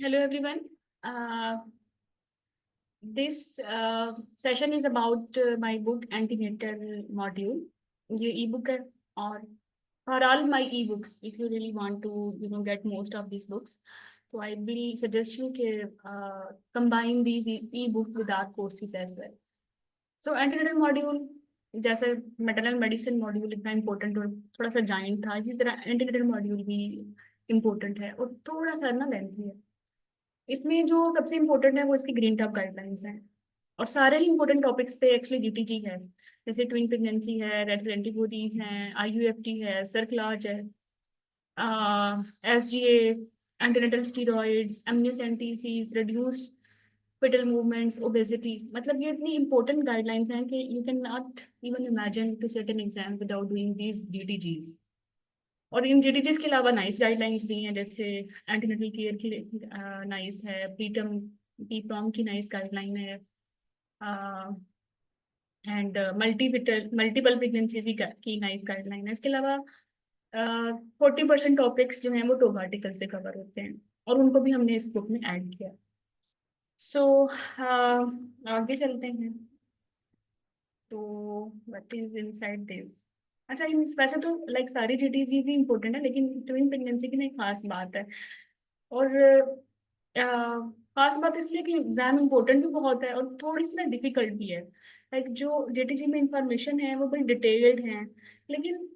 Hello everyone. Uh, this session is about my book Antenatal Module. ये ebook है और for all my ebooks, if you really want to get most of these books, so I will suggest you कि combine these ebook with our courses as well. So antenatal module जैसे maternal medicine module इतना important और थोड़ा सा giant था, इसी तरह antenatal module भी important है और थोड़ा सा ना lengthy है। इसमें जो सबसे इम्पोर्टेंट है वो इसकी ग्रीन टॉप गाइडलाइंस हैं और सारे ही इम्पोर्टेंट टॉपिक्स पे एक्चुअली जीटीजी है। जैसे ट्विन प्रेगनेंसी है, रेड एंटीबॉडीज हैं, आईयूएफटी है, सर्कलाज है, SGA, antenatal steroids, amniocentesis, reduce fetal movements, obesity। मतलब ये इतनी important guidelines हैं कि you cannot even imagine to sit an exam without doing these GTGs। और इन जीटीजीज के अलावा नाइस गाइडलाइंस भी हैं, जैसे एंटीनेटल केयर की नाइस है, प्रीटर्म पीप्रॉम की नाइस गाइडलाइन है, एंड मल्टीपल प्रेगनेंसीज की नाइस गाइडलाइन है। इसके अलावा 40% टॉपिक्स जो हैं वो टॉप आर्टिकल से कवर होते हैं और उनको भी हमने इस बुक में ऐड किया। सो आगे चलते हैं। तो व्हाट इज इनसाइड दिस। अच्छा, इन वैसे तो लाइक सारी जीटीजीज ही इंपॉर्टेंट है, लेकिन ट्विन प्रेगनेंसी की ना एक खास बात है। और खास बात इसलिए कि एग्जाम इम्पोर्टेंट भी बहुत है और थोड़ी सी ना डिफिकल्ट भी है। लाइक जो जेटीजी में इंफॉर्मेशन है वो बड़ी डिटेल्ड है, लेकिन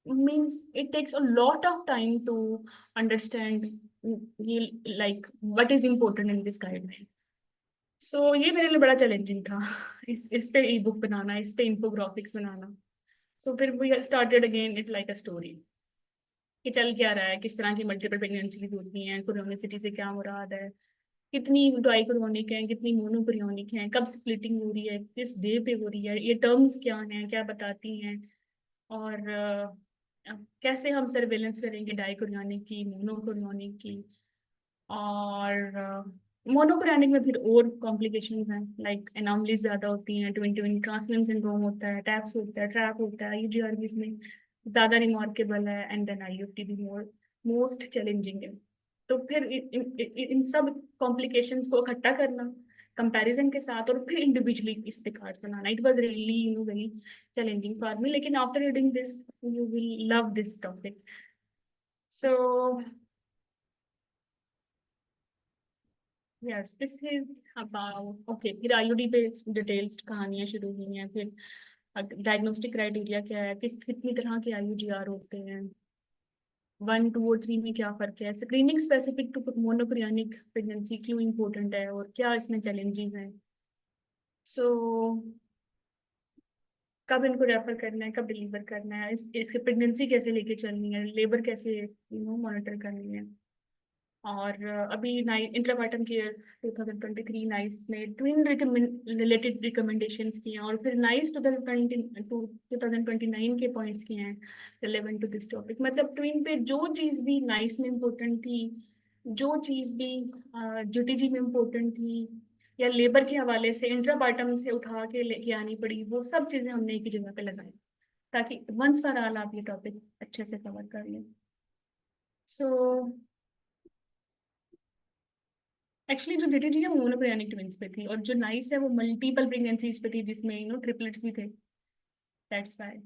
means it takes a lot of time to understand ये like what is important in this guideline. So ये मेरे लिए बड़ा चैलेंजिंग था इस पे ई बुक बनाना, इस पे इंफोग्राफिक्स बनाना। सो फिर we started again it like a story कि चल क्या रहा है, किस तरह की मल्टीपल प्रेगनेंसीज होती हैं, क्रोनिसिटी से क्या मुराद है, कितनी डाइक्रोनिक है, कितनी मोनोक्रोनिक है, कब स्प्लिटिंग हो रही है, किस डे पे हो रही है, ये टर्म्स क्या हैं, क्या बताती हैं, और कैसे हम सर्वेलेंस करेंगे डाइक्रोनिक की, मोनोक्रोनिक की। और मोनोक्रोनिक में फिर और कॉम्प्लिकेशंस हैं, लाइक एनॉमलीज ज्यादा होती हैं, ट्विन ट्विन ट्रांसमिशन सिंड्रोम होता है, टैप्स होता है, ट्रैप होता है, यूजीआरबीस में ज्यादा रिमार्केबल है, एंड देन आईयूएफटी भी मोस्ट चैलेंजिंग है। तो फिर इन सब कॉम्प्लिकेशंस को इकट्ठा करना कंपैरिजन के साथ और फिर इंडिविजुअली इस पे कार्ड्स बनाना, it was really very challenging for me, लेकिन after reading this you will love this topic. So yes, this is about okay. फिर आईयूडी पे डिटेल्स कहानियां शुरू हुई हैं। फिर डायग्नोस्टिक क्राइटेरिया क्या है, कितनी तरह के आईयूजीआर होते हैं, 1, 2 और 3 में क्या फर्क है, स्क्रीनिंग स्पेसिफिक टू मोनोक्रियानिक प्रेगनेंसी क्यों इम्पोर्टेंट है और क्या इसमें चैलेंजेस हैं। सो कब इनको रेफर करना है, कब डिलीवर करना है, इसके प्रेगनेंसी कैसे लेके चलनी है, लेबर कैसे मॉनिटर करनी है। और अभी इंट्रावार्टम केयर 2023 नाइस ने ट्विन रिलेटेड रिकमेंडेशंस किए हैं, और फिर नाइस 2029 के पॉइंट्स किए हैं रिलेवेंट टू दिस टॉपिक। मतलब ट्विन पे जो चीज़ भी नाइस में इम्पोर्टेंट थी, जो चीज़ भी जीटीजी में इम्पोर्टेंट थी, या लेबर के हवाले से इंट्रावार्टम से उठा के लेके आनी पड़ी, वो सब चीज़ें हमने एक ही जगह पे लगाई ताकि वंस फॉर ऑल आप ये टॉपिक अच्छे से कवर कर लें। सो एक्चुअली जो डीटीजी है वो मोनोक्रोनिक ट्विंस पे थी, और जो नाइस है वो मल्टीपल प्रेगनेंसीज पे थी जिसमें ट्रिपलेट्स भी थे। That's why.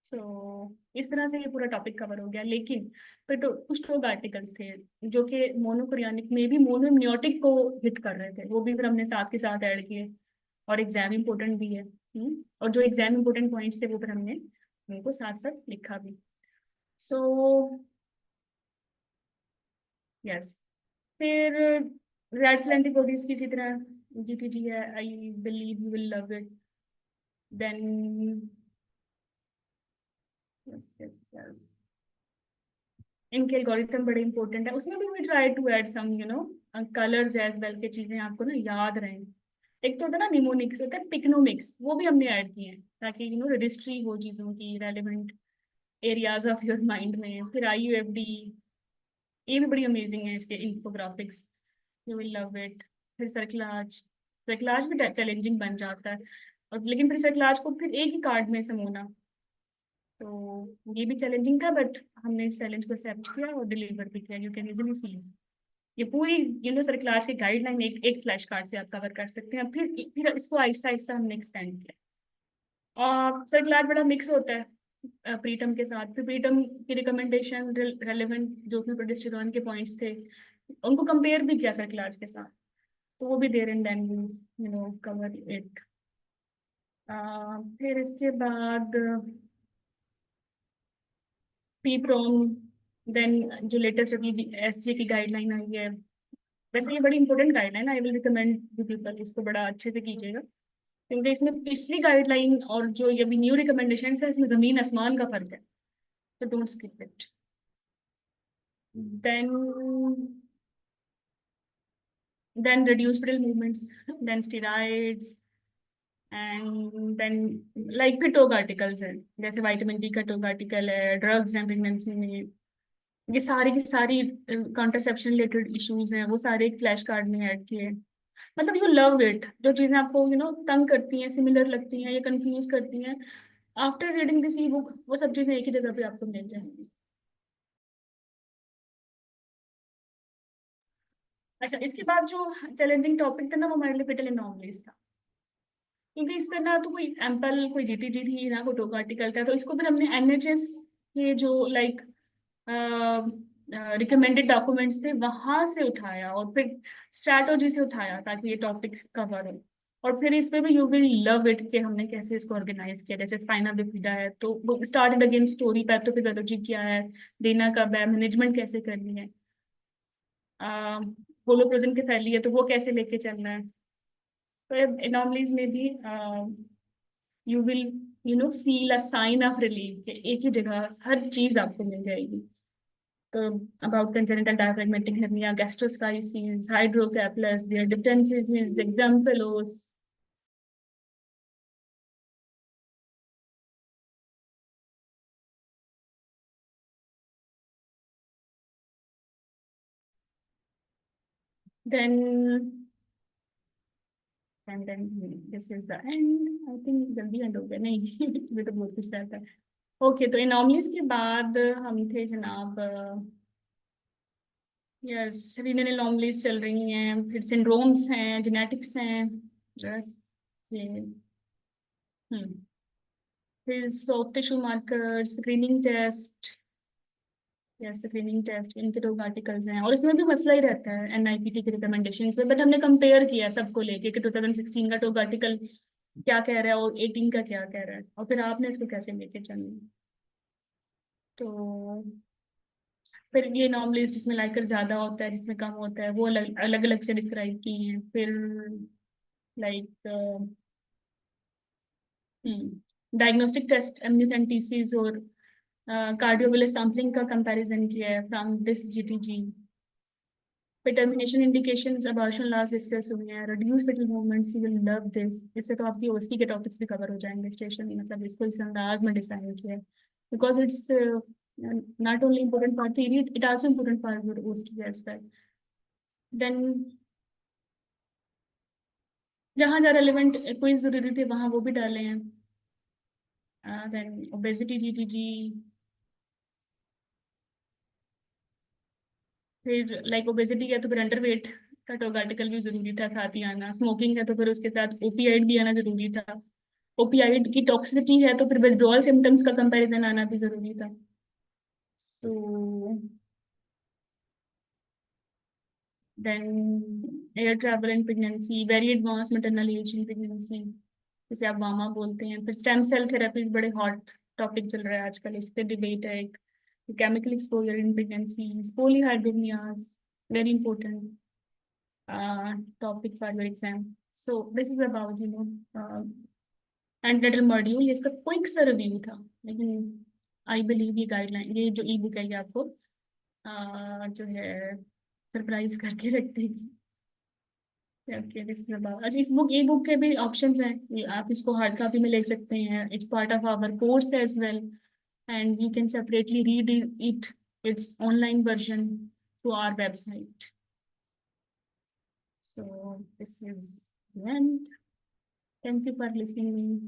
सो इस तरह से ये पूरा टॉपिक कवर हो गया, लेकिन फिर तो कुछ टॉप आर्टिकल्स थे जो कि मोनोक्रोनिक में भी मोनोम्नियोटिक को हिट कर रहे थे, वो भी फिर हमने साथ के साथ ऐड किए। और एग्जाम इम्पोर्टेंट भी है। और जो एग्जाम इम्पोर्टेंट पॉइंट्स थे वो फिर हमने उनको साथ साथ लिखा भी। सो यस, फिर रेड एंटीबॉडीज की इसी तरह जीटीजी है, I believe you will love it. Then yes yes yes, इनके एल्गोरिथम बड़े इंपॉर्टेंट है, उसमें भी we try to add some colours as well के चीजें आपको ना याद रहें। एक तो होता है ना निमोनिक्स, होता है पिक्नोमिक्स, वो भी हमने ऐड किए हैं ताकि रजिस्ट्री हो चीजों की, relevant areas of your mind में। फिर आईयूएफडी, ये भी बड़ी अमेजिंग है, इसके infographics, you will love it. फिर सर्कलाज, सर्कलाज भी चैलेंजिंग बन जाता है, और लेकिन फिर सर्कलाज को फिर एक ही कार्ड में समोना, तो ये भी चैलेंजिंग था, बट हमने इस चैलेंज को एक्सेप्ट किया और डिलीवर भी किया, यू कैन इजीली सी। ये पूरी सर क्लास की गाइडलाइन एक एक फ्लैश कार्ड से आप कवर कर सकते हैं। फिर इसको आहिस्ता आहिस्ता हमने एक्सपेंड किया। और सर क्लास बड़ा मिक्स होता है प्रीटम के साथ। फिर प्रीटम की रिकमेंडेशन रेलेवेंट जो भी प्रोजेस्टेरॉन के पॉइंट्स थे उनको कंपेयर भी किया सर क्लास के साथ, तो वो भी there and then cover it. फिर इसके बाद पी प्रोम, देन जो लेटेस्ट अभी एसजे की गाइडलाइन आई है। वैसे ये बड़ी important guideline, I will recommend to people इसको बड़ा अच्छे से कीजिएगा, क्योंकि इसमें पिछली गाइडलाइन और जो ये अभी न्यू रिकमेंडेशन है इसमें जमीन आसमान का फर्क है, तो don't skip it. Then reduce pedal movements, then steroids, and then like फिर टोग आर्टिकल्स है, जैसे विटामिन डी का टोग आर्टिकल है, ड्रग्स हैं प्रेगनेंसी में, ये सारी की सारी कॉन्ट्रासेप्शन रिलेटेड इश्यूज हैं, वो सारे एक फ्लैश कार्ड में ऐड किए। मतलब यू लव इट, जो चीजें आपको तंग करती हैं, सिमिलर लगती हैं या कंफ्यूज करती हैं, after reading this E book वो सब चीजें एक ही जगह पे आपको मिल जाएंगी। अच्छा, इसके बाद जो चैलेंजिंग टॉपिक था ना वो हमारे लिए फेटल एनॉमलीज था, क्योंकि इस पर ना तो कोई एम्पल कोई जीटीजी थी ना कोई टोक आर्टिकल था, तो इसको फिर हमने एनएचएस के जो लाइक रिकमेंडेड डॉक्यूमेंट्स थे वहां से उठाया और फिर स्ट्रैटेजी से उठाया ताकि ये टॉपिक कवर हो। और फिर इसमें भी यू विल लव इट कि हमने कैसे इसको ऑर्गेनाइज किया। जैसे स्पाइनल बिफिडा है तो वो स्टार्टेड अगेन स्टोरी, पैथोफिजियोलॉजी क्या है, देना कब है, मैनेजमेंट कैसे करनी है, कोलोप्रोजन के फैली है तो वो कैसे लेके चलना है। तो एनॉमलीज में भी you will feel a sign of relief, एक ही जगह हर चीज आपको मिल जाएगी। तो about congenital diaphragmatic hernia, gastroschisis, hydrocephalus, their differences, examples. then then this is the end, I think जल्दी एंड हो गया नहीं ये तो बहुत कुछ रहता है। ओके, तो एनॉमलीज के बाद हम थे जनाब, यस रीनल एनॉमलीज चल रही हैं, फिर सिंड्रोम्स हैं, जेनेटिक्स हैं, बस ये। हम्म फिर soft tissue marker, screening test, या स्क्रीनिंग टेस्ट, इनके दो आर्टिकल्स हैं। और इसमें भी मसला ही रहता है एनआईपीटी के रिकमेंडेशन में, बट हमने कंपेयर किया सबको लेके कि 2016 का टोग आर्टिकल क्या कह रहा है और 18 का क्या कह रहा है, और फिर आपने इसको कैसे लेके चलना है। तो फिर ये नॉर्मलिस्ट जिसमें लाइकर ज्यादा होता है जिसमें कम होता है वो अलग अलग अलग से डिस्क्राइब की हैं। फिर लाइक डायग्नोस्टिक टेस्ट, एमनिसेंटीसिस और कार्डियोवेलर सैम्पलिंग का कंपैरिजन किया है फ्रॉम दिस जीटीजी। फिर termination indications, abortion loss discuss हुई है, reduce fetal movements, you will love this. इससे तो आपकी ओएसटी के टॉपिक्स भी कवर हो जाएंगे स्टेशन, मतलब इसको इस अंदाज में डिजाइन किया है because it's not only important for theory, it also important for your OST as well. Then जहाँ जहाँ रेलिवेंट क्विज जरूरी थे वहाँ वो भी डाले हैं। देन ओबेसिटी जीटीजी, फिर लाइक ओबेसिटी है तो फिर अंडरवेट का टॉक आर्टिकल भी जरूरी था साथ ही आना। स्मोकिंग है तो फिर उसके साथ ओपीआइड भी आना जरूरी था। ओपीआइड की टॉक्सिसिटी है तो फिर विड्रॉल सिम्टम्स का कंपैरिजन आना भी जरूरी था। तो then air travel and pregnancy, very advance maternal age in pregnancy जिसे आप वामा बोलते हैं। फिर स्टेम सेल थेरेपी बड़े हॉट टॉपिक चल रहा है आजकल, इस पे डिबेट है एक। Chemical exposure in pregnancy, polyhydramnios, very important topic for your exam. So this is about antenatal module. ये इसका क्विक सा रिव्यू था, लेकिन आई बिलीव ये गाइडलाइन, ये जो ई बुक है ये आपको जो है सरप्राइज करके रख देगी। Okay, this is about. अच्छा, इस बुक, ई बुक के भी ऑप्शंस हैं, आप इसको हार्ड कॉपी में ले सकते हैं, it's part of our course as well, and you can separately read it, it's online version through our website. So this is the end. Thank you for listening.